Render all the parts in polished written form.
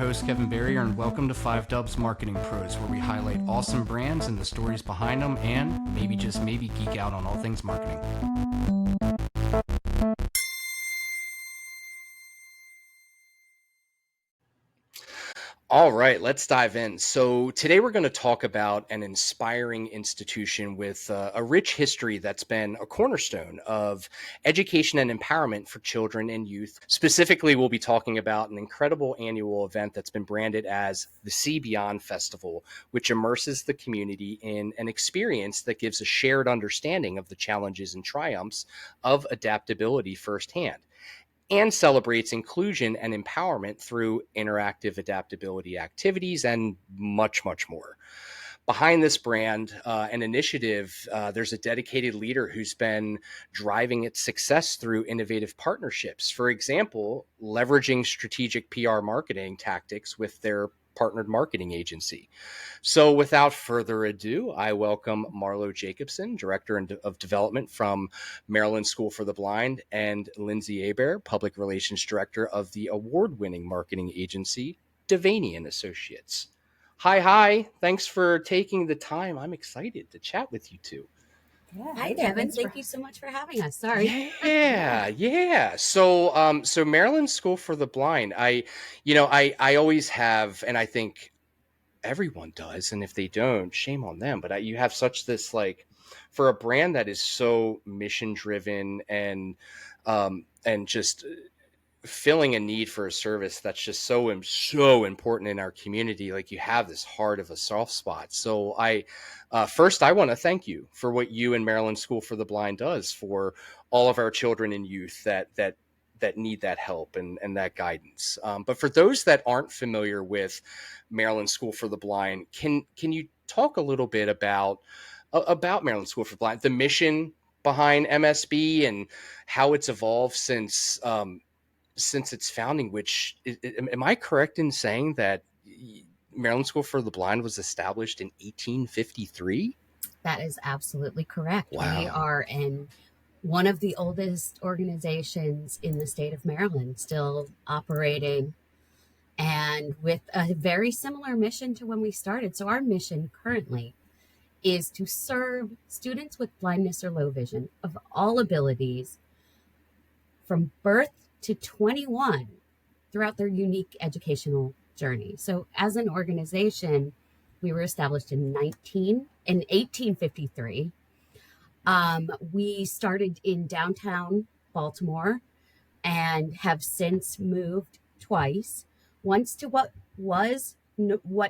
host, Kevin Berrier, and welcome to 5 Dubs Marketing Pros, where we highlight awesome brands and the stories behind them, and maybe just maybe geek out on all things marketing. All right, let's dive in. So today we're going to talk about an inspiring institution with a rich history that's been a cornerstone of education and empowerment for children and youth. Specifically, we'll be talking about an incredible annual event that's been branded as the See Beyond Festival, which immerses the community in an experience that gives a shared understanding of the challenges and triumphs of adaptability firsthand, and celebrates inclusion and empowerment through interactive adaptability activities and much, much more. Behind this brand and initiative, there's a dedicated leader who's been driving its success through innovative partnerships. For example, leveraging strategic PR marketing tactics with their partnered marketing agency. So without further ado, I welcome Marlo Jacobson, Director of Development from Maryland School for the Blind, and Lindsay Hebert, Public Relations Director of the award-winning marketing agency, Devaney Associates. Hi. Thanks for taking the time. I'm excited to chat with you two. Yeah. Hi, Kevin. Thank you so much for having us. Sorry. Yeah. So Maryland School for the Blind. I always have, and I think everyone does, and if they don't, shame on them. But you have such this, like, for a brand that is so mission driven and just filling a need for a service that's just so important in our community. Like, you have this heart of a soft spot. So first I want to thank you for what you and Maryland School for the Blind does for all of our children and youth that need that help and that guidance. But for those that aren't familiar with Maryland School for the Blind, can you talk a little bit about Maryland School for the Blind, the mission behind MSB, and how it's evolved since its founding? Which, am I correct in saying that Maryland School for the Blind was established in 1853? That is absolutely correct. Wow. We are in one of the oldest organizations in the state of Maryland, still operating, and with a very similar mission to when we started. So our mission currently is to serve students with blindness or low vision of all abilities from birth to 21 throughout their unique educational journey. So as an organization, we were established in 1853. We started in downtown Baltimore and have since moved twice. Once to what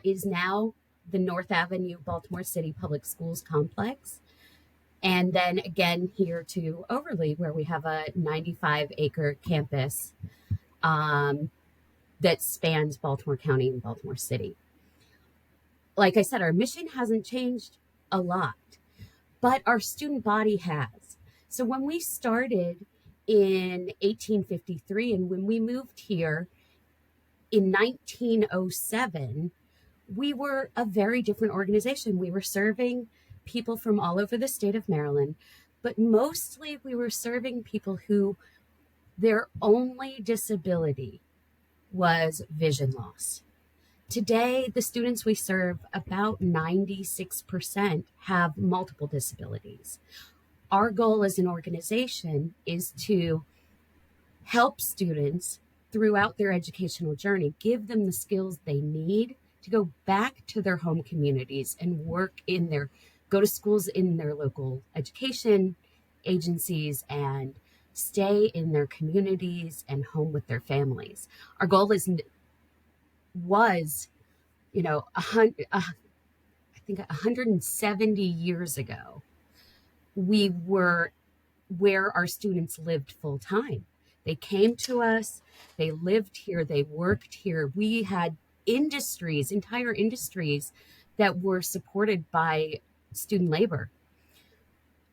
is now the North Avenue Baltimore City Public Schools complex, and then again here to Overlea, where we have a 95-acre campus that spans Baltimore County and Baltimore City. Like I said, our mission hasn't changed a lot, but our student body has. So when we started in 1853 and when we moved here in 1907, we were a very different organization. We were serving people from all over the state of Maryland, but mostly we were serving people who their only disability was vision loss. Today, the students we serve, about 96% have multiple disabilities. Our goal as an organization is to help students throughout their educational journey, give them the skills they need to go back to their home communities and go to schools in their local education agencies and stay in their communities and home with their families. Our goal was, I think 170 years ago, we were where our students lived full time. They came to us, they lived here, they worked here. We had entire industries that were supported by student labor.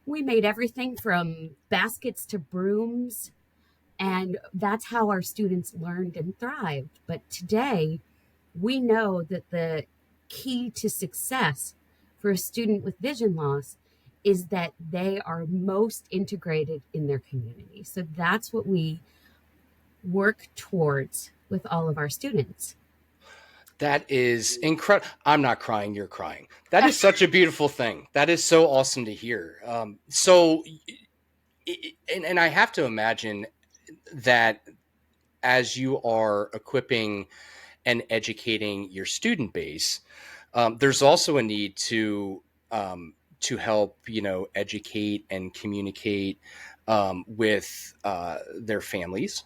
We made everything from baskets to brooms, and that's how our students learned and thrived. But today, we know that the key to success for a student with vision loss is that they are most integrated in their community. So that's what we work towards with all of our students. That is incredible. I'm not crying. You're crying. That is such a beautiful thing. That is so awesome to hear. And I have to imagine that as you are equipping and educating your student base, there's also a need to help educate and communicate with their families.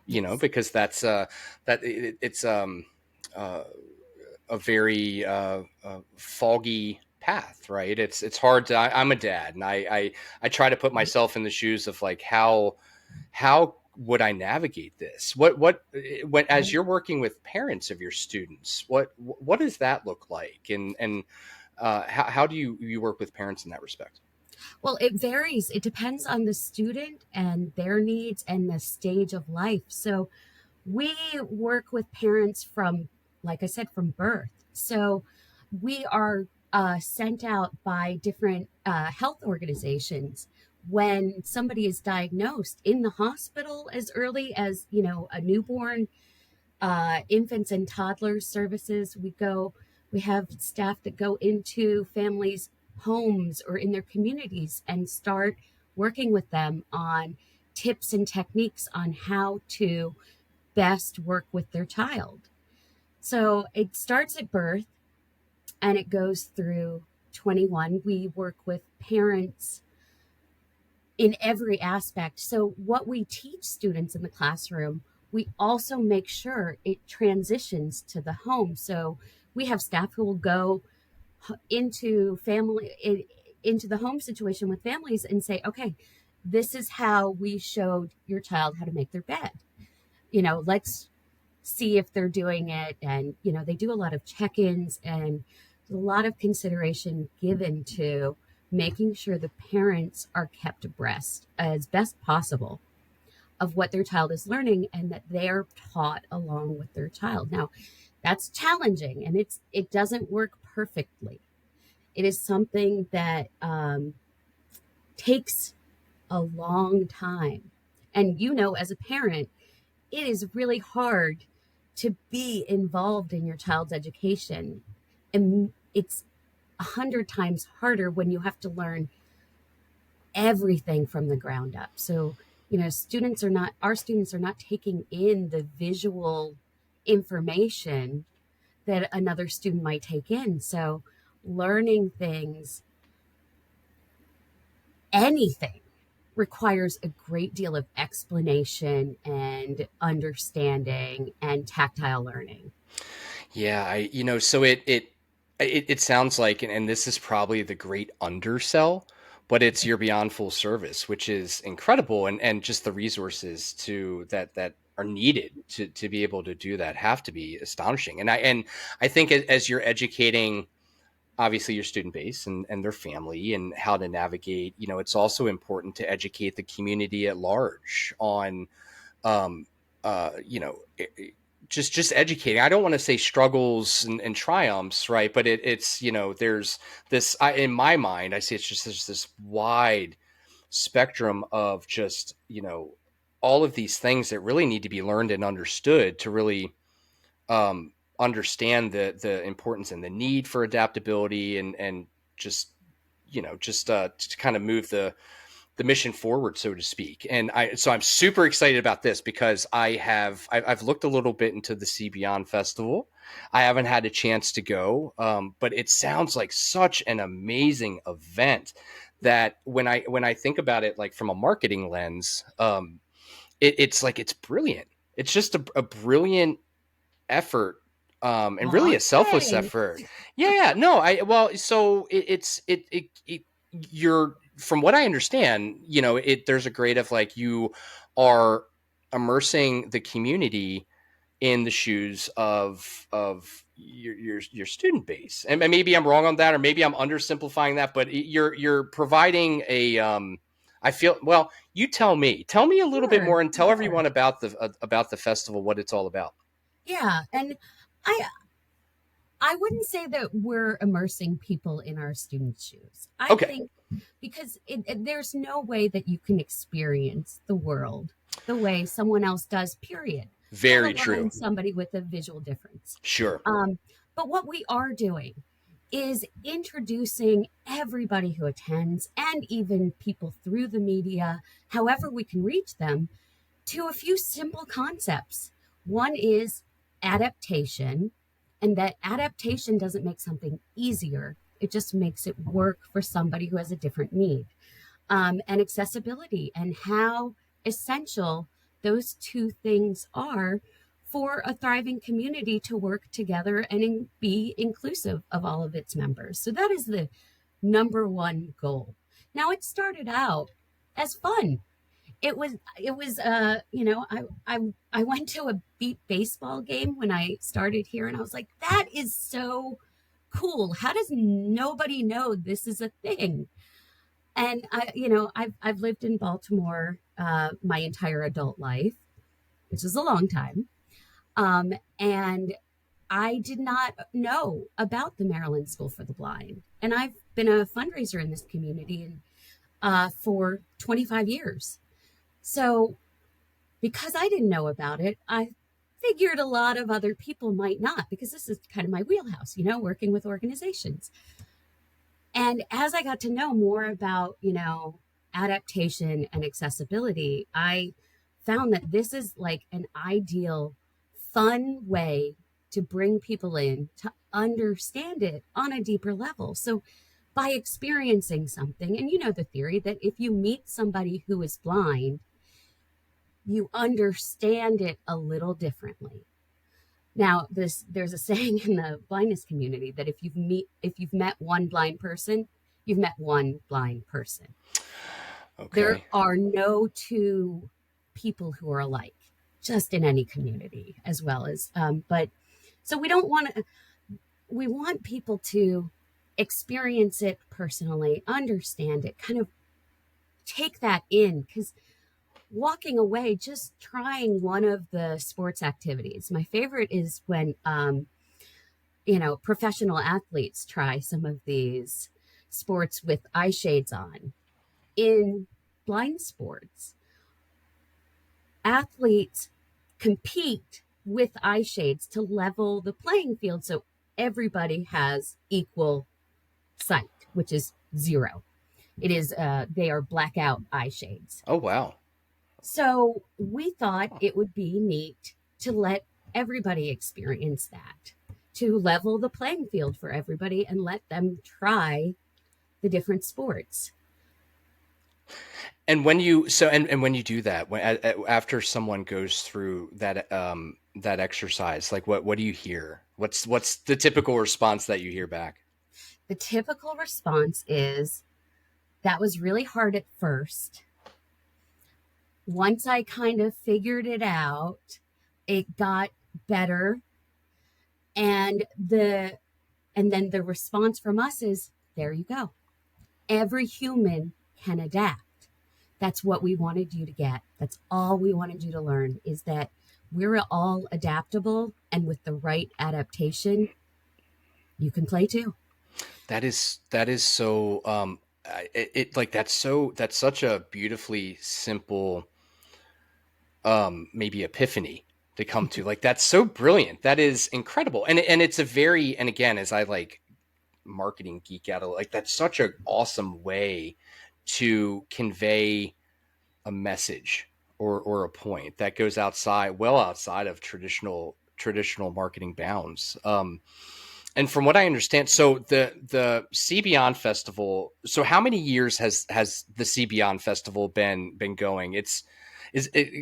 Yes. Because it's uh, a very foggy path, right? It's hard to. I'm a dad, and I try to put myself in the shoes of like how would I navigate this? When as you're working with parents of your students, what does that look like? And how do you work with parents in that respect? Well, it varies. It depends on the student and their needs and the stage of life. So we work with parents from, like I said, from birth. So we are sent out by different health organizations when somebody is diagnosed in the hospital as early as, a newborn, infants and toddlers services. We have staff that go into families' homes or in their communities and start working with them on tips and techniques on how to best work with their child. So it starts at birth and it goes through 21. We work with parents in every aspect. So, what we teach students in the classroom, we also make sure it transitions to the home. So, we have staff who will go into into the home situation with families and say, okay, this is how we showed your child how to make their bed. Let's see if they're doing it. And, they do a lot of check ins and a lot of consideration given to making sure the parents are kept abreast as best possible of what their child is learning and that they're taught along with their child. Now, that's challenging and it doesn't work perfectly. It is something that takes a long time. And as a parent, it is really hard to be involved in your child's education. And it's 100 times harder when you have to learn everything from the ground up. So, our students are not taking in the visual information that another student might take in. So, learning things, anything, requires a great deal of explanation and understanding and tactile learning. Yeah, so it sounds like, and this is probably the great undersell, but it's you're beyond full service, which is incredible, and just the resources that are needed to be able to do that have to be astonishing. And I think as you're educating, obviously your student base and their family and how to navigate, it's also important to educate the community at large on um, uh, you know, just educating. I don't want to say struggles and triumphs, right? But it's there's this. In my mind, I see it's just there's this wide spectrum of just all of these things that really need to be learned and understood to really understand the importance and the need for adaptability and just to kind of move the mission forward, so to speak. And I'm super excited about this because I've looked a little bit into the Sea Beyond Festival. I haven't had a chance to go, but it sounds like such an amazing event that when I think about it, like from a marketing lens, it's like it's brilliant. It's just a brilliant effort, and really Aw, a selfless thanks. effort. Yeah, no, I well, so you're from what I understand, there's a grade of like you are immersing the community in the shoes of your student base, and maybe I'm wrong on that, or maybe I'm undersimplifying that, but you're providing a I feel well. You tell me. Tell me a little bit Sure, more, and tell sure. everyone about the festival, what it's all about. Yeah, and I I wouldn't say that we're immersing people in our students' shoes. I Okay. think because there's no way that you can experience the world the way someone else does, period. let Very alone true. somebody with a visual difference. Sure. But what we are doing is introducing everybody who attends and even people through the media, however we can reach them, to a few simple concepts. One is adaptation, and that adaptation doesn't make something easier, it just makes it work for somebody who has a different need. And accessibility, and how essential those two things are for a thriving community to work together and be inclusive of all of its members. So that is the number one goal. Now, it started out as fun. I went to a beat baseball game when I started here, and I was like, that is so cool. How does nobody know this is a thing? And I've lived in Baltimore my entire adult life, which is a long time. And I did not know about the Maryland School for the Blind. And I've been a fundraiser in this community for 25 years. So because I didn't know about it, I figured a lot of other people might not, because this is kind of my wheelhouse, working with organizations. And as I got to know more about, adaptation and accessibility, I found that this is like an ideal, fun way to bring people in to understand it on a deeper level. So by experiencing something, and the theory that if you meet somebody who is blind, you understand it a little differently. Now, there's a saying in the blindness community that if you've met one blind person, you've met one blind person. There Okay. are no two people who are alike, just in any community, as well as. But so we want people to experience it personally, understand it, kind of take that in, because walking away, just trying one of the sports activities. My favorite is when, professional athletes try some of these sports with eye shades on. In blind sports, athletes compete with eye shades to level the playing field so everybody has equal sight, which is zero. It is, they are blackout eye shades. Oh, wow. So we thought it would be neat to let everybody experience that, to level the playing field for everybody and let them try the different sports. And when you and when you do that, after someone goes through that exercise, like what do you hear? What's the typical response that you hear back? The typical response is, that was really hard at first. Once I kind of figured it out, it got better. And then the response from us is, there you go. Every human can adapt. That's what we wanted you to get. That's all we wanted you to learn, is that we're all adaptable, and with the right adaptation, you can play too. That is so that's such a beautifully simple maybe epiphany to come to. Like, that's so brilliant. That is incredible. And it's a very, and again, as I like marketing geek out of, like, that's such an awesome way to convey a message or a point that goes outside of traditional marketing bounds. And from what I understand, so the See Beyond Festival. So how many years has the See Beyond Festival been going?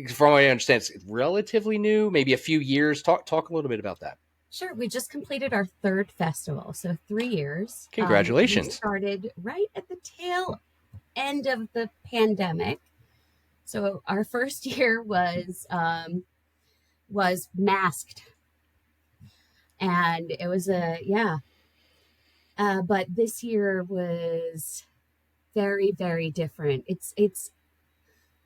From what I understand, it's relatively new, maybe a few years. Talk a little bit about that. Sure. We just completed our third festival, so 3 years. We Congratulations. started right at the tail end of the pandemic. So our first year was masked, and it was but this year was very, very different. It's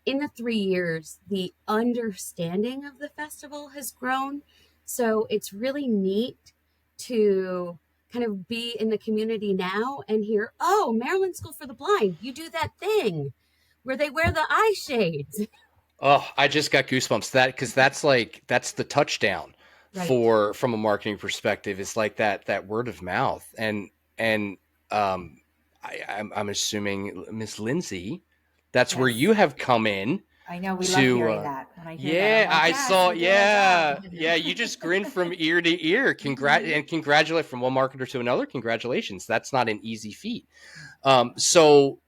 in the 3 years, the understanding of the festival has grown. So it's really neat to kind of be in the community now and hear, oh, Maryland School for the Blind, you do that thing where they wear the eye shades. Oh, I just got goosebumps. Because that's the touchdown Right. from a marketing perspective. It's like that word of mouth, and um, I'm assuming Miss Lindsay, that's where Yes. you have come in I know we love to. hearing that. When I hear that, I'm Yeah, like, I yes, saw. you're doing a job. Yeah. You just grinned from ear to ear. Mhm. Congratulate from one marketer to another. Congratulations. That's not an easy feat. So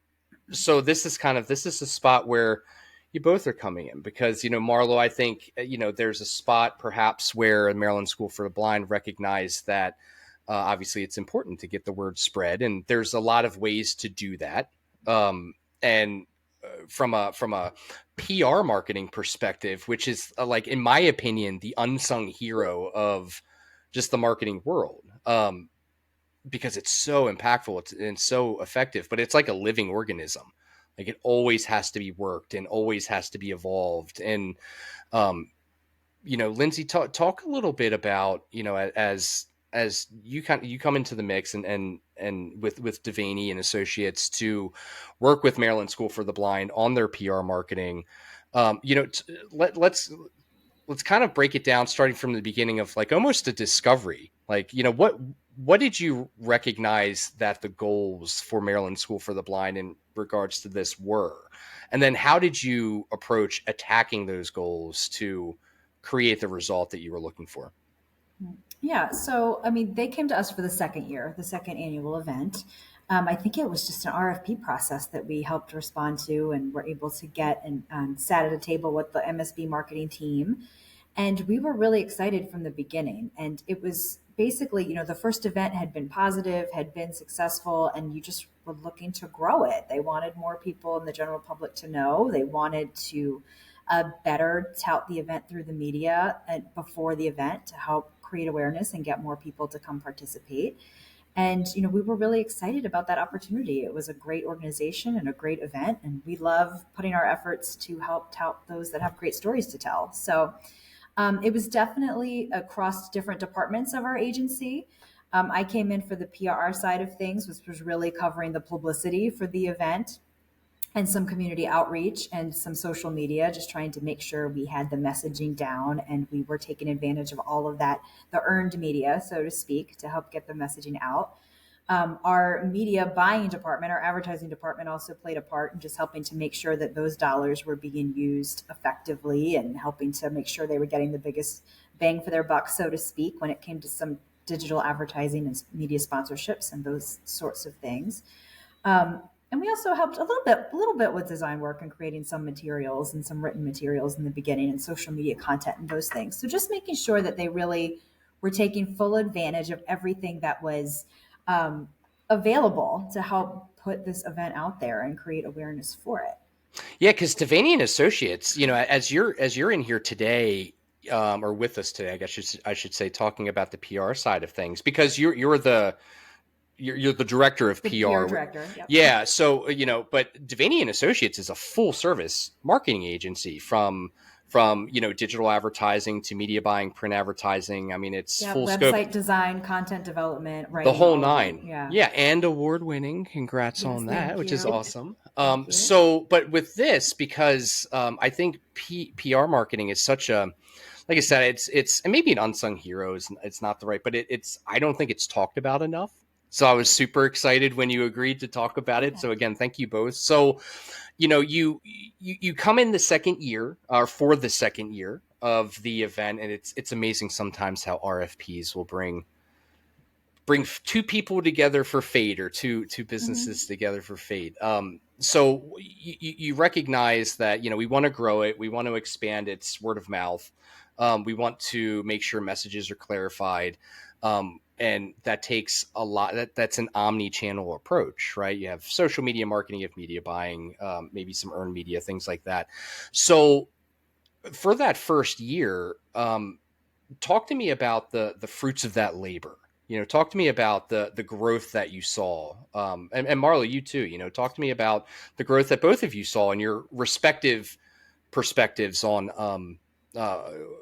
this is a spot where you both are coming in because Marlo, I think there's a spot perhaps where Maryland School for the Blind recognized that obviously it's important to get the word spread, and there's a lot of ways to do that. And from a PR marketing perspective, which is like in my opinion the unsung hero of just the marketing world. Because it's so impactful and so effective, but it's like a living organism. Like it always has to be worked and always has to be evolved. And um, Lindsay, talk a little bit about as you come into the mix and with Devaney and Associates to work with Maryland School for the Blind on their PR marketing. Let's kind of break it down starting from the beginning of like almost a discovery. Like, what did you recognize that the goals for Maryland School for the Blind in regards to this were? And then how did you approach attacking those goals to create the result that you were looking for? Yeah, so I mean, they came to us for the second year, the second annual event. I think it was just an RFP process that we helped respond to and were able to get and sat at a table with the MSB marketing team. And we were really excited from the beginning. And it was basically, the first event had been positive, had been successful, and you just were looking to grow it. They wanted more people in the general public to know. They wanted to better tout the event through the media before the event to help create awareness and get more people to come participate. And we were really excited about that opportunity. It was a great organization and a great event, and we love putting our efforts to help tout those that have great stories to tell. So it was definitely across different departments of our agency. I came in for the PR side of things, which was really covering the publicity for the event and some community outreach and some social media, just trying to make sure we had the messaging down and we were taking advantage of all of that, the earned media, so to speak, to help get the messaging out. Our media buying department, our advertising department also played a part in just helping to make sure that those dollars were being used effectively and helping to make sure they were getting the biggest bang for their buck, so to speak, when it came to some digital advertising and media sponsorships and those sorts of things. And we also helped a little bit with design work and creating some materials and some written materials in the beginning and social media content and those things. So just making sure that they really were taking full advantage of everything that was um, available to help put this event out there and create awareness for it. Yeah, because Devaney and Associates, as you're in here today, or with us today, I guess I should say, talking about the PR side of things, because you're the director of The PR PR. director. Yep. Yeah. So, but Devaney and Associates is a full service marketing agency from digital advertising to media buying, print advertising. I mean, it's Yeah. full scope, Website design, content development, the writing, whole all of it. nine. Yeah. Yeah. And award winning. Congrats Yes. on that, Thank which is you. awesome. Thank you. But with this, because I think PR marketing is such a, like I said, it's and maybe an unsung hero is it's not the right, but it's I don't think it's talked about enough. So I was super excited when you agreed to talk about it. Yeah. So again, thank you both. So you come in the second year or for the second year of the event, and it's amazing sometimes how RFPs will bring two people together for fate or two businesses Hmm. together for fate. So you recognize that we want to grow it, we want to expand its word of mouth, we want to make sure messages are clarified, and that takes a lot. That's an omni-channel approach, right? You have social media marketing, you have media buying, maybe some earned media, things like that. So for that first year, talk to me about the fruits of that labor. Talk to me about the growth that you saw, and Marla, you too. Talk to me about the growth that both of you saw in your respective perspectives on uh,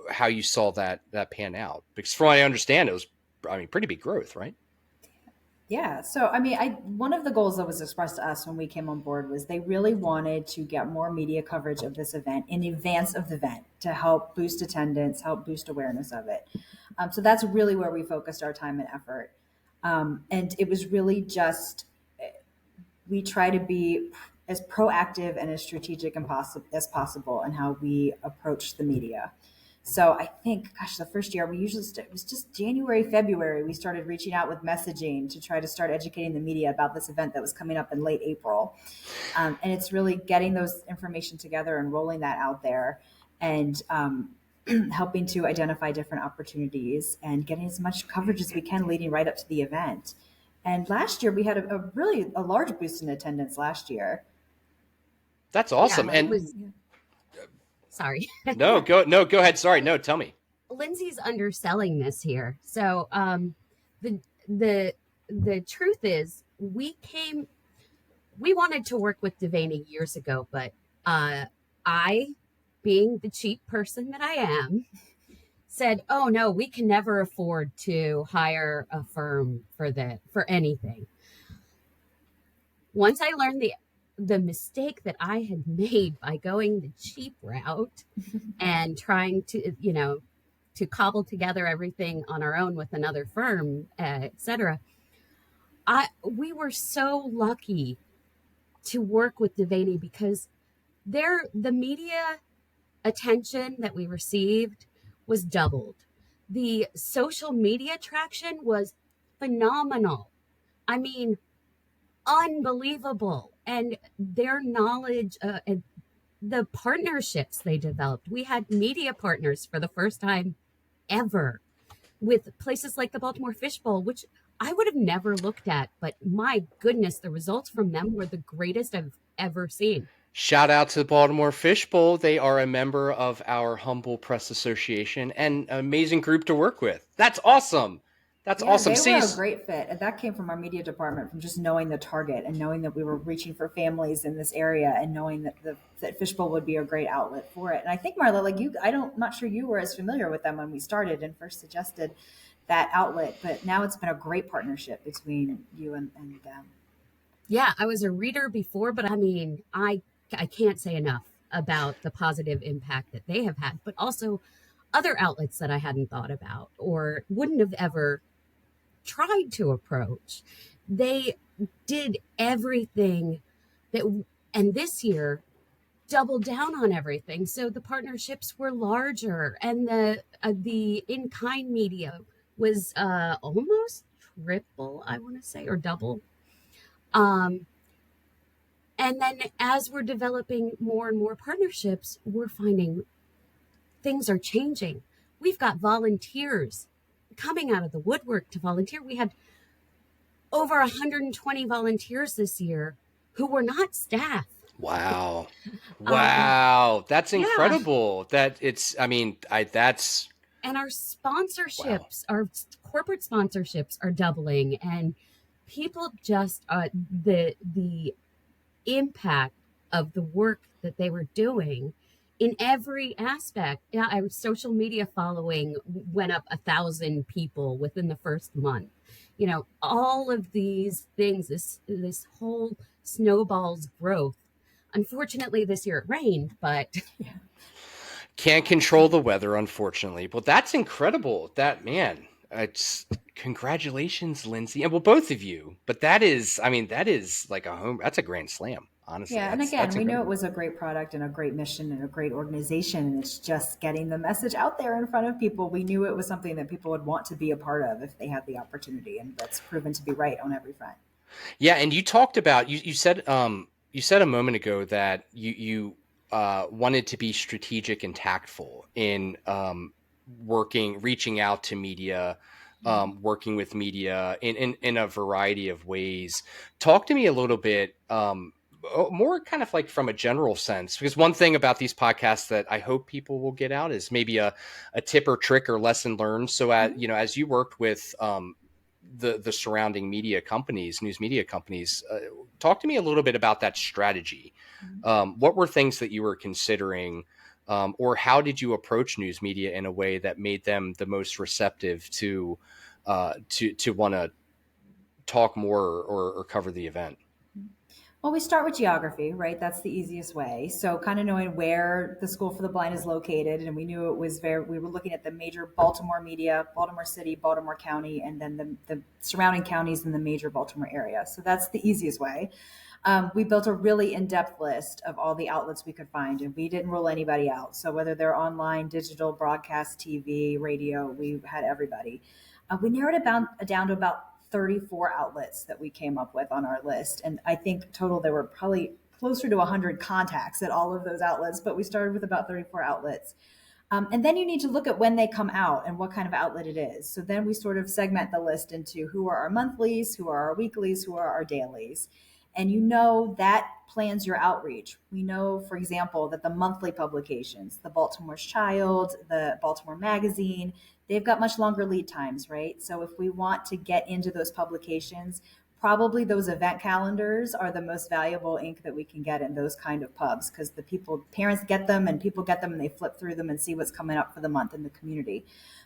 how you saw that pan out. Because from what I understand, it was, I mean, pretty big growth, right? Yeah. So, I mean, one of the goals that was expressed to us when we came on board was they really wanted to get more media coverage of this event in advance of the event to help boost attendance, help boost awareness of it. So that's really where we focused our time and effort. And it was really just we try to be as proactive and as strategic and as possible in how we approach the media. So I think, gosh, the first year we usually it was just January, February. We started reaching out with messaging to try to start educating the media about this event that was coming up in late April. And it's really getting those information together and rolling that out there, and helping to identify different opportunities and getting as much coverage as we can leading right up to the event. And last year we had a really a large boost in attendance last year. That's Yeah, awesome. it And was, sorry. go ahead. Sorry. No, tell me. Lindsay's underselling this here. So the the the truth is we wanted to work with Devaney years ago, but I, being the cheap person that I am, said, "Oh no, we can never afford to hire a firm for anything." Once I learned the mistake that I had made by going the cheap route and trying to, to cobble together everything on our own with another firm, etc. We were so lucky to work with Devaney because the media attention that we received was doubled. The social media traction was phenomenal. I mean, unbelievable. And their knowledge, and the partnerships they developed. We had media partners for the first time ever with places like the Baltimore Fish Bowl, which I would have never looked at. But my goodness, the results from them were the greatest I've ever seen. Shout out to the Baltimore Fish Bowl. They are a member of our humble press association and an amazing group to work with. That's awesome. That's Yeah, awesome. they See, were a great fit. And that came from our media department, from just knowing the target and knowing that we were reaching for families in this area and knowing that that Fishbowl would be a great outlet for it. And I think, Marla, like you, I'm not sure you were as familiar with them when we started and first suggested that outlet, but now it's been a great partnership between you and them. Yeah, I was a reader before, but I mean, I can't say enough about the positive impact that they have had, but also other outlets that I hadn't thought about or wouldn't have ever tried to approach. They did everything that, and this year doubled down on everything. So the partnerships were larger, and the in kind media was almost triple, I want to say, or double. Um, and then as we're developing more and more partnerships, we're finding things are changing. We've got volunteers coming out of the woodwork to volunteer. We had over 120 volunteers this year who were not staff. wow. Um, Wow. That's yeah. incredible. I mean, that's And our wow. sponsorships, our corporate sponsorships are doubling, and people just, the impact of the work that they were doing in every aspect. Yeah, our social media following went up 1,000 people within the first month. All of these things, this whole snowball's growth. Unfortunately, this year it rained, but Can't control the weather, unfortunately. But that's incredible. That man, it's congratulations, Lindsay, and well, both of you. But I mean, that is like a home. That's a grand slam. Honestly, Yeah, and that's again, we knew it incredible. was a great product and a great mission and a great organization, and it's just getting the message out there in front of people. We knew it was something that people would want to be a part of if they had the opportunity, and that's proven to be right on every front. Yeah, and you talked about you said a moment ago that you wanted to be strategic and tactful in reaching out to media, working with media in a variety of ways. Talk to me a little bit more kind of like from a general sense, because one thing about these podcasts that I hope people will get out is maybe a tip or trick or lesson learned. So Mhm. as you worked with the surrounding media companies, news media companies. Talk to me a little bit about that strategy. Mhm. What were things that you were considering, or how did you approach news media in a way that made them the most receptive to want to talk more or cover the event? Well, we start with geography, right? That's the easiest way. So, kind of knowing where the School for the Blind is located, and we knew it was we were looking at the major Baltimore media, Baltimore City, Baltimore County, and then the surrounding counties in the major Baltimore area. So, that's the easiest way. We built a really in-depth list of all the outlets we could find, and we didn't rule anybody out. So, whether they're online, digital, broadcast, TV, radio, we had everybody. We narrowed it down to about 34 outlets that we came up with on our list. And I think total there were probably closer to 100 contacts at all of those outlets, but we started with about 34 outlets. And then you need to look at when they come out and what kind of outlet it is. So then we sort of segment the list into who are our monthlies, who are our weeklies, who are our dailies. And that plans your outreach. We know, for example, that the monthly publications, the Baltimore's Child, the Baltimore Magazine, they've got much longer lead times, right? So if we want to get into those publications, probably those event calendars are the most valuable ink that we can get in those kind of pubs, because parents get them and people get them and they flip through them and see what's coming up for the month in the community.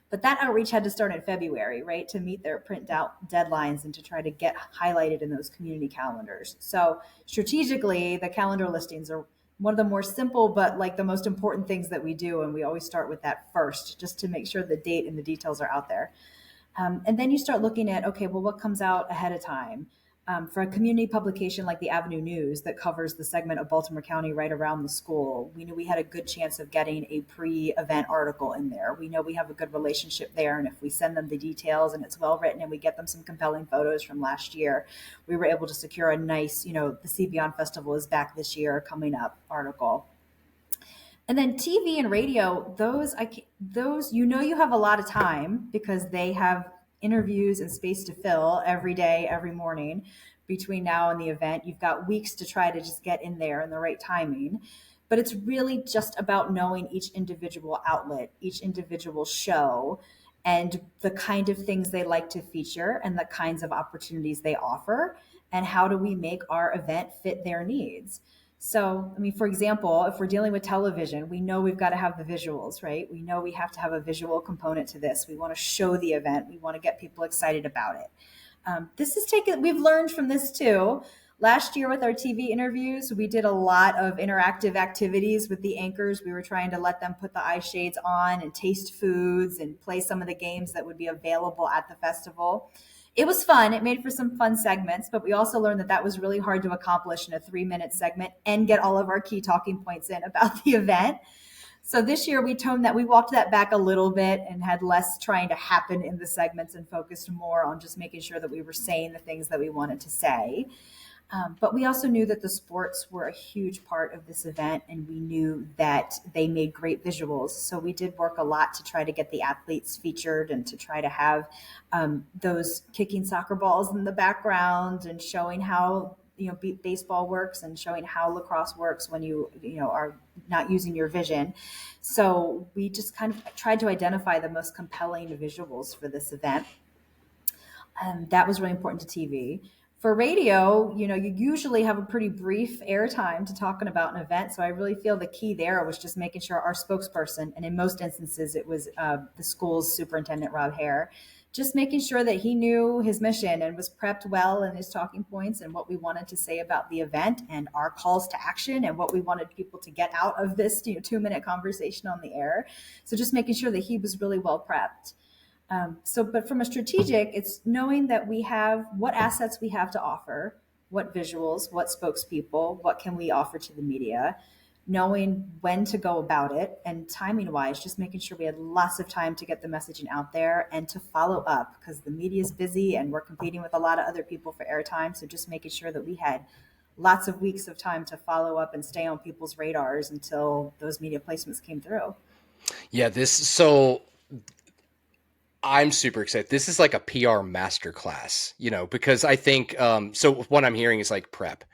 But that outreach had to start in February, right, to meet their print out deadlines and to try to get highlighted in those community calendars. So strategically, the calendar listings are one of the more simple, but like the most important things that we do. And we always start with that first, just to make sure the date and the details are out there. And then you start looking at, okay, well, what comes out ahead of time? For a community publication like the Avenue News that covers the segment of Baltimore County right around the school, we knew we had a good chance of getting a pre-event article in there. We know we have a good relationship there, and if we send them the details and it's well written and we get them some compelling photos from last year, we were able to secure a nice, the Sea Beyond Festival is back this year coming up article. And then TV and radio, those you have a lot of time because they have interviews and space to fill every day, every morning between now and the event. You've got weeks to try to just get in there in the right timing. But it's really just about knowing each individual outlet, each individual show, and the kind of things they like to feature and the kinds of opportunities they offer, and how do we make our event fit their needs. So, I mean, for example, if we're dealing with television, we know we've got to have the visuals, right? We know we have to have a visual component to this. We want to show the event. We want to get people excited about it. We've learned from this too. Last year with our TV interviews, we did a lot of interactive activities with the anchors. We were trying to let them put the eye shades on and taste foods and play some of the games that would be available at the festival. It was fun. It made for some fun segments, but we also learned that was really hard to accomplish in a 3-minute segment and get all of our key talking points in about the event. So this year we walked that back a little bit and had less trying to happen in the segments and focused more on just making sure that we were saying the things that we wanted to say. But we also knew that the sports were a huge part of this event, and we knew that they made great visuals. So we did work a lot to try to get the athletes featured and to try to have those kicking soccer balls in the background and showing how baseball works and showing how lacrosse works when you are not using your vision. So we just kind of tried to identify the most compelling visuals for this event. That was really important to TV. For radio, you usually have a pretty brief airtime to talking about an event. So I really feel the key there was just making sure our spokesperson, and in most instances it was the school's superintendent, Rob Hare, just making sure that he knew his mission and was prepped well in his talking points and what we wanted to say about the event and our calls to action and what we wanted people to get out of this 2-minute conversation on the air. So just making sure that he was really well prepped. But from a strategic, it's knowing that we have what assets we have to offer, what visuals, what spokespeople, what can we offer to the media, knowing when to go about it, and timing wise, just making sure we had lots of time to get the messaging out there and to follow up, because the media is busy and we're competing with a lot of other people for airtime. So just making sure that we had lots of weeks of time to follow up and stay on people's radars until those media placements came through. Yeah, so I'm super excited. This is like a PR masterclass, because I think, so what I'm hearing is like prep,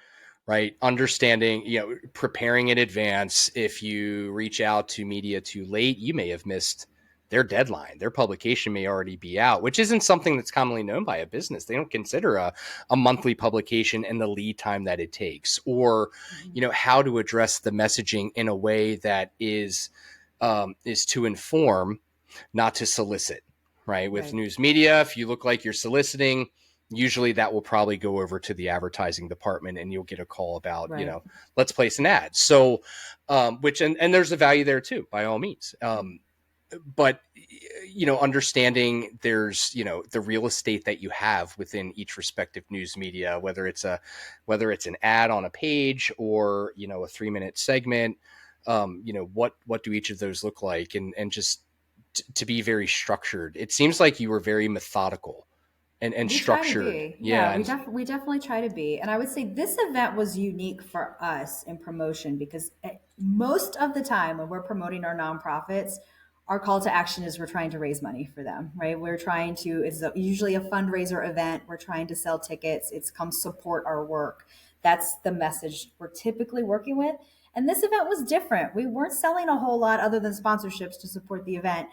right? Understanding, preparing in advance. If you reach out to media too late, you may have missed their deadline. Their publication may already be out, which isn't something that's commonly known by a business. They don't consider a monthly publication and the lead time that it takes, or, how to address the messaging in a way that is to inform, not to solicit. Right. With news media, if you look like you're soliciting, usually that will probably go over to the advertising department and you'll get a call about, Right. let's place an ad. So, which, and there's a value there too, by all means. But understanding there's the real estate that you have within each respective news media, whether it's an ad on a page or a 3-minute segment, what do each of those look like, and just to be very structured. It seems like you were very methodical and We try to structured. be. Yeah. Yeah, And we definitely try to be. And I would say this event was unique for us in promotion because most of the time when we're promoting our nonprofits, our call to action is we're trying to raise money for them, right? It's usually a fundraiser event. We're trying to sell tickets. It's come support our work. That's the message we're typically working with. And this event was different. We weren't selling a whole lot other than sponsorships to support the event,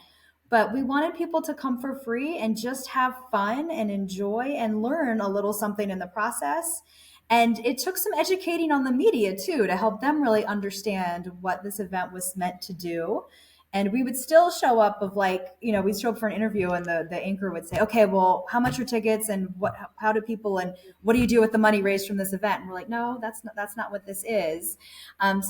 but we wanted people to come for free and just have fun and enjoy and learn a little something in the process. And it took some educating on the media too to help them really understand what this event was meant to do. And we would still show up of we'd show up for an interview and the anchor would say, okay, well, how much are tickets and how do people, and what do you do with the money raised from this event? And we're like, no, that's not what this is.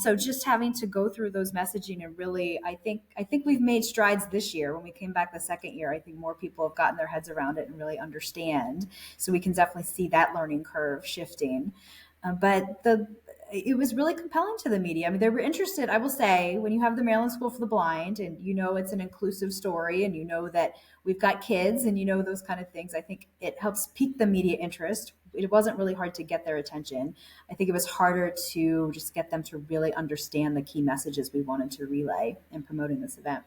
So just having to go through those messaging and really, I think we've made strides this year. When we came back the second year, I think more people have gotten their heads around it and really understand. So we can definitely see that learning curve shifting. But it was really compelling to the media. I mean, they were interested. I will say, when you have the Maryland School for the Blind, and it's an inclusive story, and that we've got kids, and those kind of things, I think it helps pique the media interest. It wasn't really hard to get their attention. I think it was harder to just get them to really understand the key messages we wanted to relay in promoting this event.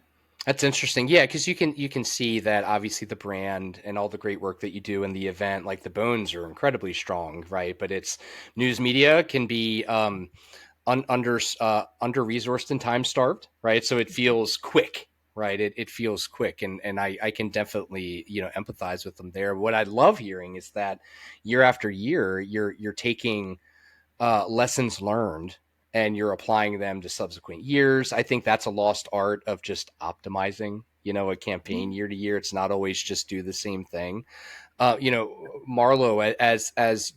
that's interesting. Yeah, because you can see that obviously the brand and all the great work that you do in the event, like the bones are incredibly strong, right? But it's news media can be under resourced and time starved, right? So it feels quick, right? It feels quick, and I can definitely empathize with them there. What I love hearing is that year after year you're taking lessons learned and you're applying them to subsequent years. I think that's a lost art of just optimizing, a campaign year to year. It's not always just do the same thing. Marlo, as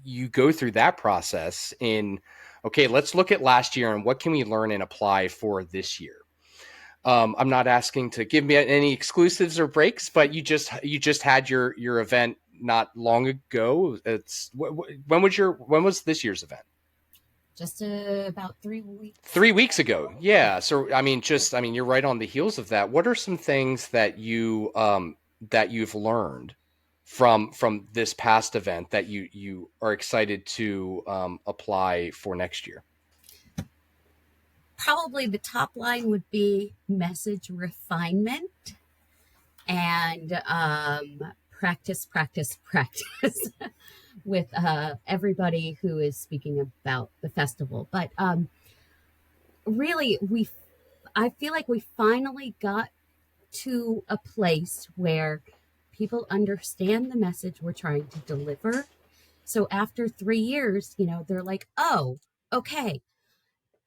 you go through that process okay, let's look at last year and what can we learn and apply for this year. I'm not asking to give me any exclusives or breaks, but you just had your event not long ago. When was this year's event? Just about 3 weeks. 3 weeks ago. Yeah. Yeah. So you're right on the heels of that. What are some things that you've learned from this past event that you are excited to apply for next year? Probably the top line would be message refinement and practice, practice, practice with everybody who is speaking about the festival. But really, I feel like we finally got to a place where people understand the message we're trying to deliver. So after 3 years, they're like, oh, okay.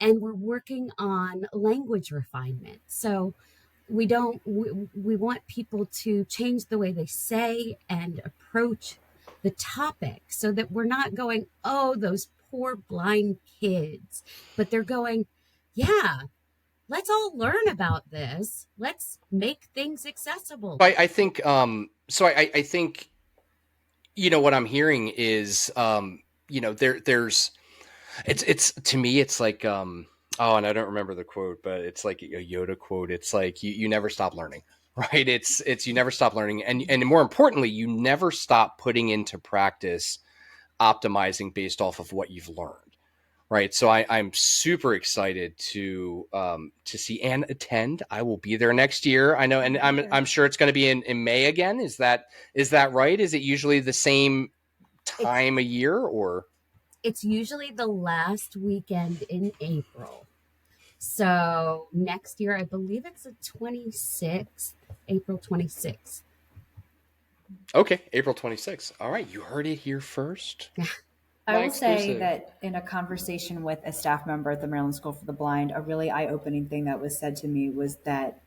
And we're working on language refinement. So we want people to change the way they say and approach the topic so that we're not going, oh, those poor blind kids, but they're going, yeah, let's all learn about this. Let's make things accessible. I think I think what I'm hearing is there's it's to me it's like oh, and I don't remember the quote, but it's like a Yoda quote. It's like you never stop learning, right? It's you never stop learning, and more importantly, you never stop putting into practice optimizing based off of what you've learned. Right. So I'm super excited to see and attend. I will be there next year. I know, and I'm sure it's going to be in May again. Is that right? Is it usually the same time a year, or? It's usually the last weekend in April. So next year, I believe it's the 26th, April 26th. Okay, April 26th. All right, you heard it here first. I will say that in a conversation with a staff member at the Maryland School for the Blind, a really eye-opening thing that was said to me was that,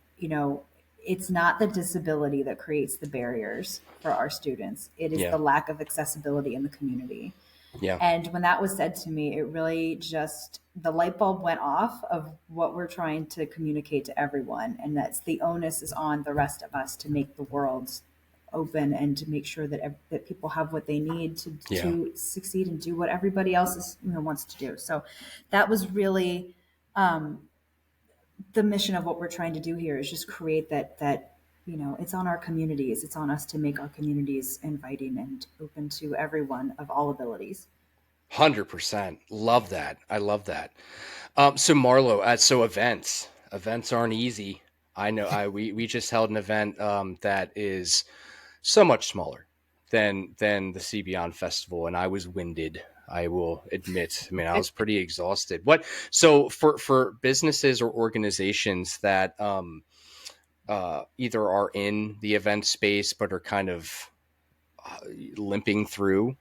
it's not the disability that creates the barriers for our students. It is Yeah. the lack of accessibility in the community. Yeah. And when that was said to me, it really just, the light bulb went off of what we're trying to communicate to everyone. And that's the onus is on the rest of us to make the world open and to make sure that people have what they need Yeah. to succeed and do what everybody else wants to do. So that was really the mission of what we're trying to do here, is just create that it's on our communities. It's on us to make our communities inviting and open to everyone of all abilities. 100%. Love that. I love that. So Marlo, so events aren't easy. I know. We just held an event that is so much smaller than the Sea Beyond Festival, and I was winded. I will admit. I mean, I was pretty exhausted. So for businesses or organizations that either are in the event space but are kind of limping through,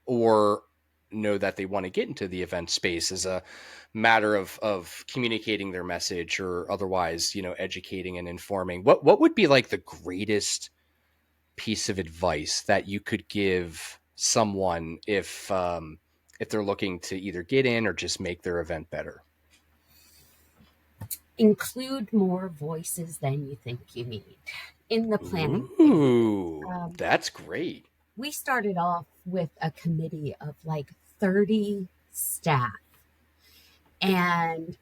or know that they want to get into the event space as a matter of communicating their message or otherwise, educating and informing. What would be like the greatest piece of advice that you could give someone if they're looking to either get in or just make their event better? Include more voices than you think you need in the planning phase. Ooh, that's great. We started off with a committee of like 30 staff. And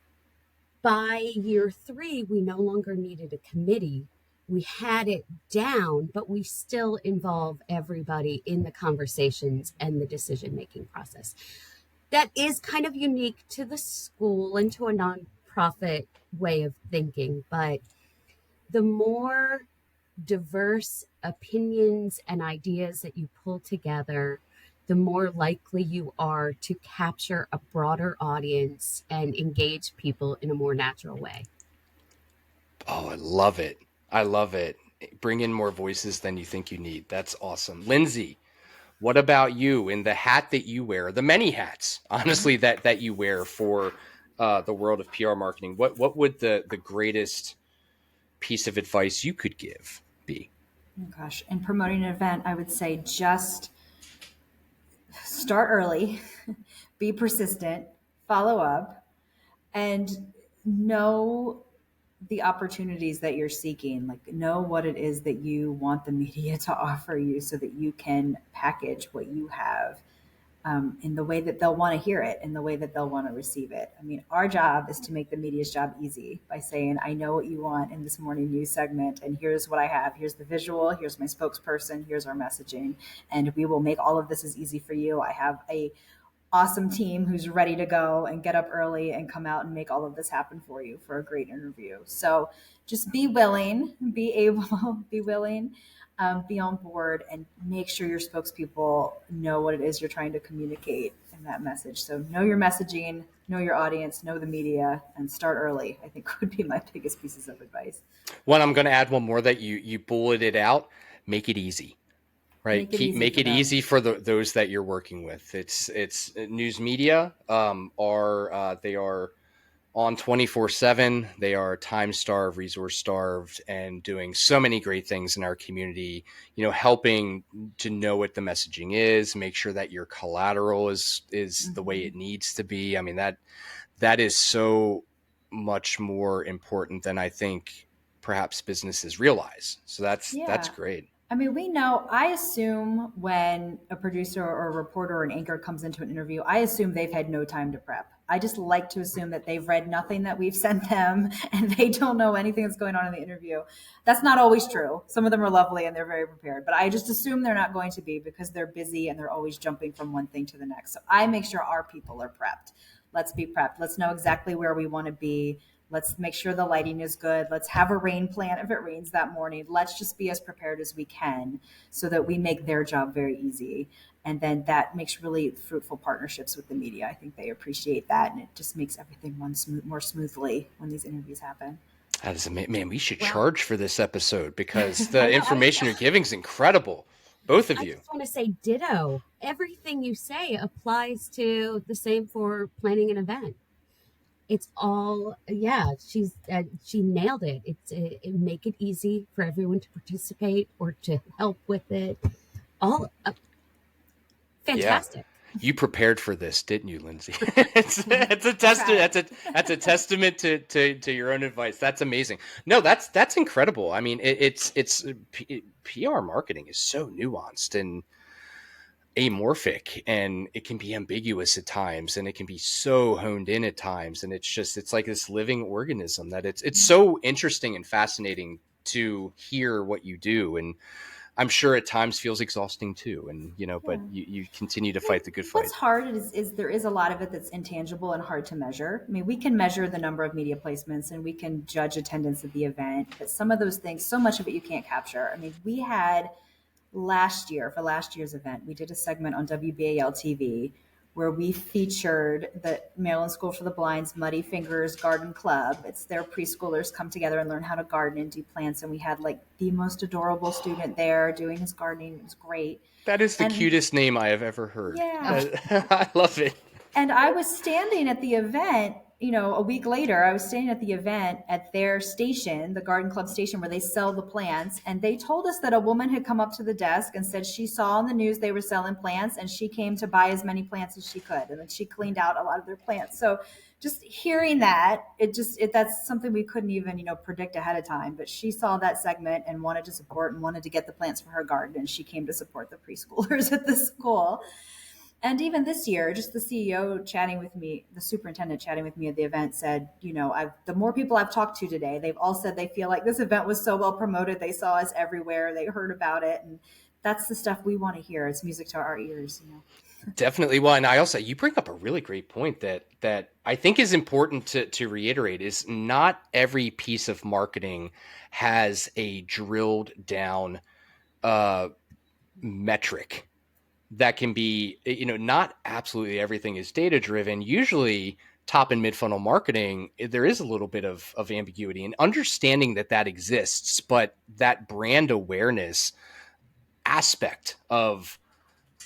by year 3, we no longer needed a committee. We had it down, but we still involve everybody in the conversations and the decision-making process. That is kind of unique to the school and to a nonprofit way of thinking, but the more diverse opinions and ideas that you pull together, the more likely you are to capture a broader audience and engage people in a more natural way. Oh, I love it. I love it. Bring in more voices than you think you need. That's awesome. Lindsay, what about you in the hat that you wear, the many hats, honestly, that you wear for the world of PR marketing? What would the greatest piece of advice you could give be? Oh gosh, in promoting an event, I would say just start early, be persistent, follow up, and know the opportunities that you're seeking. Like, know what it is that you want the media to offer you so that you can package what you have in the way that they'll want to hear it, in the way that they'll want to receive it. I mean, our job is to make the media's job easy by saying, I know what you want in this morning news segment, and here's what I have. Here's the visual, here's my spokesperson, here's our messaging, and we will make all of this as easy for you. I have a awesome team who's ready to go and get up early and come out and make all of this happen for you for a great interview. So just be willing, be willing, be on board, and make sure your spokespeople know what it is you're trying to communicate in that message. So know your messaging, know your audience, know the media, and start early, I think would be my biggest pieces of advice. Well, I'm going to add one more that you bulleted out. Make it easy. Right. Make it easy for those that you're working with. It's news media they are on 24/7. They are time starved, resource starved, and doing so many great things in our community, helping to know what the messaging is, make sure that your collateral is the way it needs to be. I mean, that is so much more important than I think perhaps businesses realize. So that's great. I mean, we know, I assume when a producer or a reporter or an anchor comes into an interview, I assume they've had no time to prep. I just like to assume that they've read nothing that we've sent them and they don't know anything that's going on in the interview. That's not always true. Some of them are lovely and they're very prepared, but I just assume they're not going to be because they're busy and they're always jumping from one thing to the next. So I make sure our people are prepped. Let's be prepped. Let's know exactly where we want to be. Let's make sure the lighting is good. Let's have a rain plan if it rains that morning. Let's just be as prepared as we can so that we make their job very easy. And then that makes really fruitful partnerships with the media. I think they appreciate that. And it just makes everything run more smoothly when these interviews happen. That is amazing. Man, we should charge for this episode because the information you're giving is incredible. Both of you. I just want to say ditto. Everything you say applies to the same for planning an event. It's all, yeah, she nailed it. Make it easy for everyone to participate or to help with it. All Yeah. fantastic. You prepared for this, didn't you, Lindsay? It's a testament. Try. That's a testament to your own advice. That's amazing. No, that's incredible. I mean, PR marketing is so nuanced and amorphic, and it can be ambiguous at times, and it can be so honed in at times, and it's like this living organism that it's so interesting and fascinating to hear what you do. And I'm sure at times feels exhausting too. And Yeah. but you continue to I mean, fight the good what's fight. hard is there is a lot of it that's intangible and hard to measure. I mean, we can measure the number of media placements and we can judge attendance at the event, but some of those things, so much of it you can't capture. I mean, we had last year for last year's event, we did a segment on WBAL TV where we featured the Maryland School for the Blind's Muddy Fingers Garden Club. It's their preschoolers come together and learn how to garden and do plants. And we had like the most adorable student there doing his gardening. It was great. That is the And cutest name I have ever heard. yeah, I love it. and I was standing at the event, a week later, I was standing at the event at their station, the Garden Club station where they sell the plants. And they told us that a woman had come up to the desk and said she saw on the news they were selling plants and she came to buy as many plants as she could. And then she cleaned out a lot of their plants. So just hearing that, that's something we couldn't even, predict ahead of time. But she saw that segment and wanted to support and wanted to get the plants for her garden. And she came to support the preschoolers at the school. And even this year, just the CEO chatting with me, the superintendent chatting with me at the event said, the more people I've talked to today, they've all said they feel like this event was so well promoted. They saw us everywhere. They heard about it. And that's the stuff we want to hear. It's music to our ears. Definitely. Well, and I also, you bring up a really great point that I think is important to reiterate is not every piece of marketing has a drilled down uh, metric that can be, not absolutely everything is data driven. Usually top and mid funnel marketing, there is a little bit of ambiguity and understanding that exists, but that brand awareness aspect of,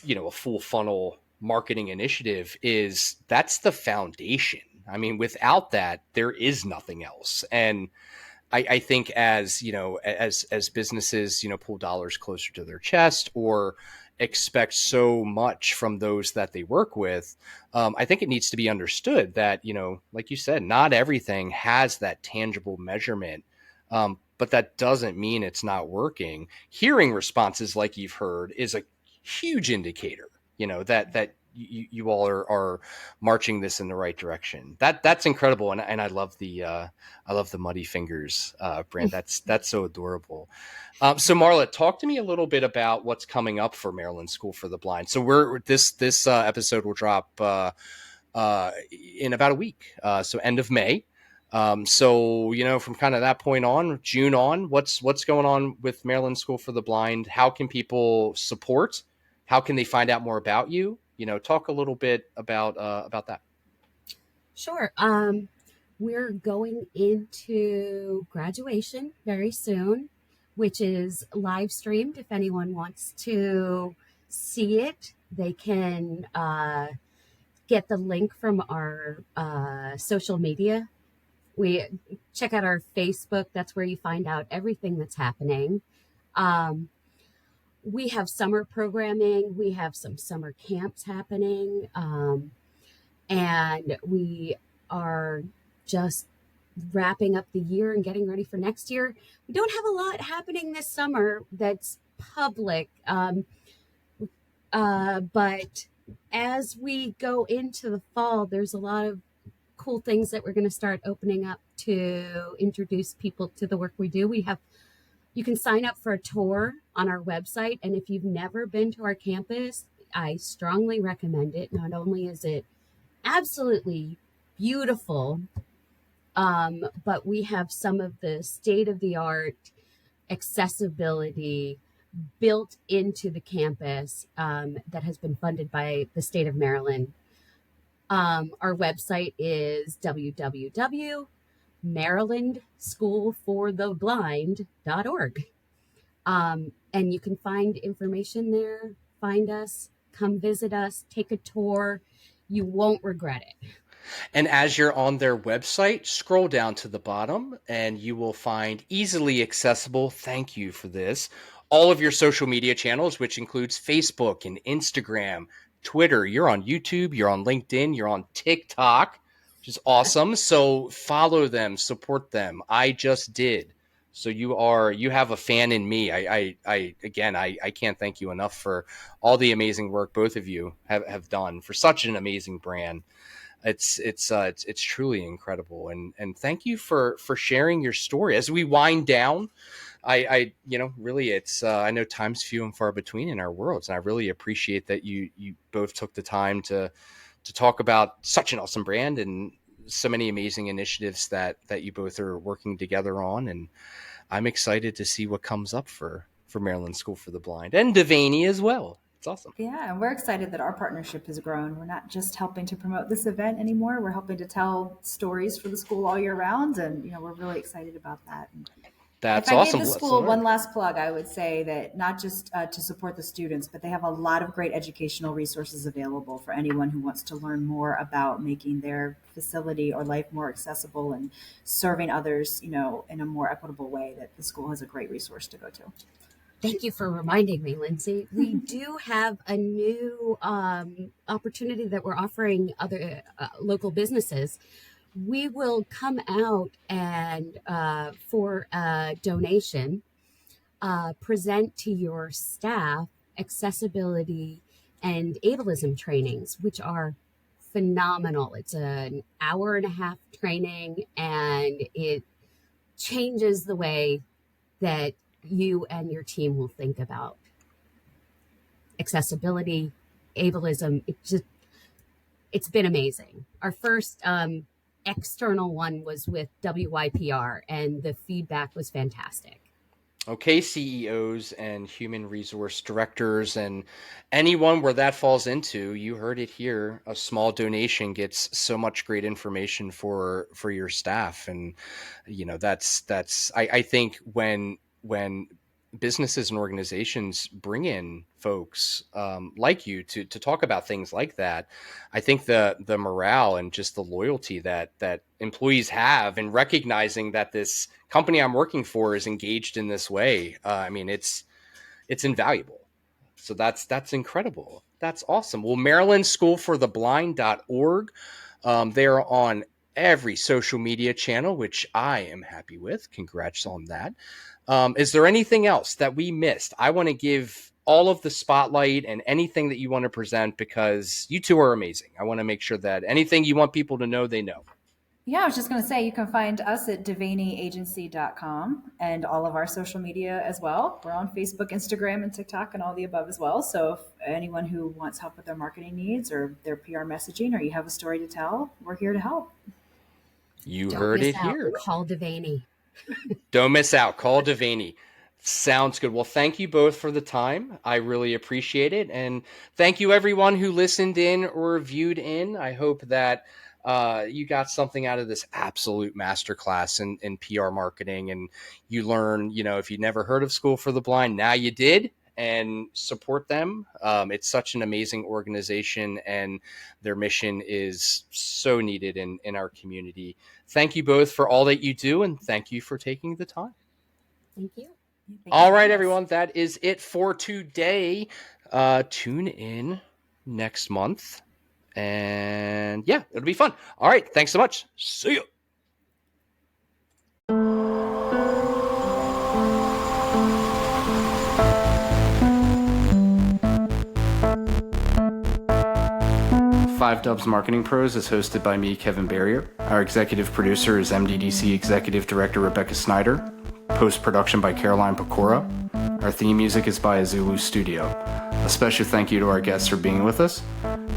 a full funnel marketing initiative that's the foundation. I mean, without that, there is nothing else. And I think as as businesses pull dollars closer to their chest or expect so much from those that they work with, I think it needs to be understood that like you said, not everything has that tangible measurement, but that doesn't mean it's not working. Hearing responses like you've heard is a huge indicator. That you all are marching this in the right direction. That's incredible, and I love the Muddy Fingers brand. That's so adorable. So Marla, talk to me a little bit about what's coming up for Maryland School for the Blind. So we're this episode will drop in about a week, so end of May. So from kind of that point on, June on, what's going on with Maryland School for the Blind? How can people support? How can they find out more about you? Talk a little bit about that. Sure. We're going into graduation very soon, which is live streamed. If anyone wants to see it, they can get the link from our social media. We check out our Facebook. That's where you find out everything that's happening. We have summer programming. We have some summer camps happening. And we are just wrapping up the year and getting ready for next year. We don't have a lot happening this summer that's public. But as we go into the fall, there's a lot of cool things that we're going to start opening up to introduce people to the work we do. You can sign up for a tour on our website. And if you've never been to our campus, I strongly recommend it. Not only is it absolutely beautiful, but we have some of the state-of-the-art accessibility built into the campus that has been funded by the state of Maryland. Our website is www.marylandschoolfortheblind.org. And you can find information there, find us, come visit us, take a tour. You won't regret it. And as you're on their website, scroll down to the bottom and you will find easily accessible, thank you for this, all of your social media channels, which includes Facebook and Instagram, Twitter. You're on YouTube, you're on LinkedIn, you're on TikTok, which is awesome. So follow them, support them. I just did. So you have a fan in me. I can't thank you enough for all the amazing work both of you have done for such an amazing brand. It's truly incredible, and thank you for sharing your story as we wind down. I really, it's I know time's few and far between in our worlds, and I really appreciate that you both took the time to talk about such an awesome brand and so many amazing initiatives that you both are working together on. And I'm excited to see what comes up for Maryland School for the Blind and Devaney as well. It's awesome. Yeah, and we're excited that our partnership has grown. We're not just helping to promote this event anymore. We're helping to tell stories for the school all year round, and we're really excited about that. That's if I awesome. gave the school one last plug, I would say that not just to support the students, but they have a lot of great educational resources available for anyone who wants to learn more about making their facility or life more accessible and serving others, in a more equitable way. That the school has a great resource to go to. Thank you for reminding me, Lindsay. We do have a new opportunity that we're offering other local businesses. We will come out and for a donation, present to your staff accessibility and ableism trainings, which are phenomenal. It's an hour and a half training, and it changes the way that you and your team will think about accessibility, ableism. It's been amazing. Our first external one was with WYPR, and the feedback was fantastic. Okay, CEOs and human resource directors and anyone where that falls into, you heard it here. A small donation gets so much great information for your staff. And I think when businesses and organizations bring in folks like you to talk about things like that, I think the morale and just the loyalty that employees have in recognizing that this company I'm working for is engaged in this way, it's invaluable. So that's incredible. That's awesome. Well, MarylandSchoolForTheBlind.org. They are on every social media channel, which I am happy with. Congrats on that. Is there anything else that we missed? I want to give all of the spotlight and anything that you want to present, because you two are amazing. I want to make sure that anything you want people to know, they know. Yeah, I was just going to say, you can find us at devaneyagency.com and all of our social media as well. We're on Facebook, Instagram, and TikTok and all the above as well. So if anyone who wants help with their marketing needs or their PR messaging, or you have a story to tell, we're here to help. You heard it here. Call Devaney. Don't miss out. Call Devaney. Sounds good. Well, thank you both for the time. I really appreciate it. And thank you everyone who listened in or viewed in. I hope that you got something out of this absolute masterclass in PR marketing, and you learn, if you never heard of School for the Blind, now you did, and support them. It's such an amazing organization, and their mission is so needed in our community. Thank you both for all that you do, and thank you for taking the time. Thank you. All right, everyone, that is it for today. Tune in next month. And yeah, it'll be fun. All right. Thanks so much. See you. Five Dubs Marketing Pros is hosted by me, Kevin Berrier. Our executive producer is MDDC Executive Director Rebecca Snyder. Post-production by Caroline Pecora. Our theme music is by Azulu Studio. A special thank you to our guests for being with us.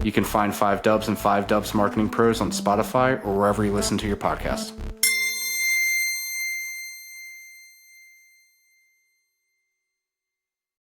You can find 5 Dubs and 5 Dubs Marketing Pros on Spotify or wherever you listen to your podcast.